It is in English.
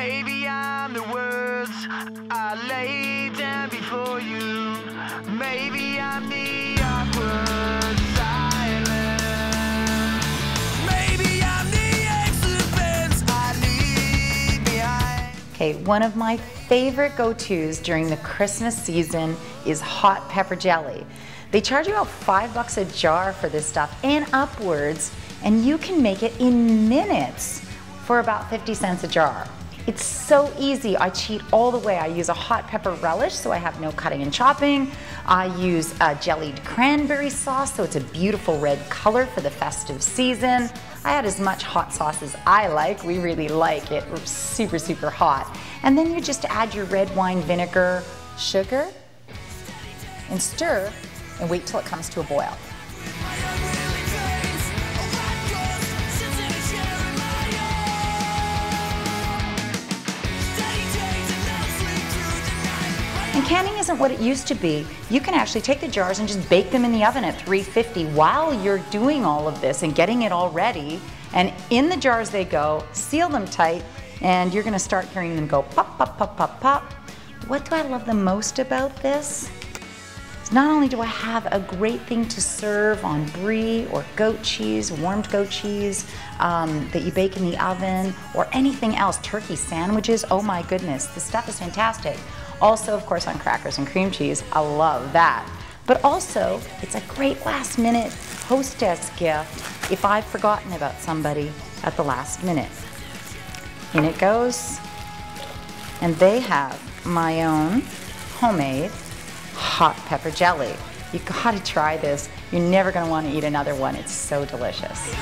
Maybe I'm the words I lay down before you. Maybe I'm the awkward silence. Maybe I'm the exuberance I leave behind. Okay, one of my favorite go-tos during the Christmas season is hot pepper jelly. They charge you about $5 a jar for this stuff and upwards, and you can make it in minutes for about 50 cents a jar. It's so easy. I cheat all the way. I use a hot pepper relish, so I have no cutting and chopping. I use a jellied cranberry sauce, so it's a beautiful red color for the festive season. I add as much hot sauce as I like. We really like it super, super hot. And then you just add your red wine vinegar, sugar, and stir, and wait till it comes to a boil. And canning isn't what it used to be. You can actually take the jars and just bake them in the oven at 350 while you're doing all of this and getting it all ready. And in the jars they go, seal them tight, and you're gonna start hearing them go pop, pop, pop, pop, pop. What do I love the most about this? Not only do I have a great thing to serve on brie or goat cheese, warmed goat cheese that you bake in the oven, or anything else, turkey sandwiches, oh my goodness, this stuff is fantastic. Also, of course, on crackers and cream cheese, I love that. But also, it's a great last minute hostess gift if I've forgotten about somebody at the last minute. In it goes, and they have my own homemade hot pepper jelly. You gotta try this. You're never gonna wanna eat another one. It's so delicious.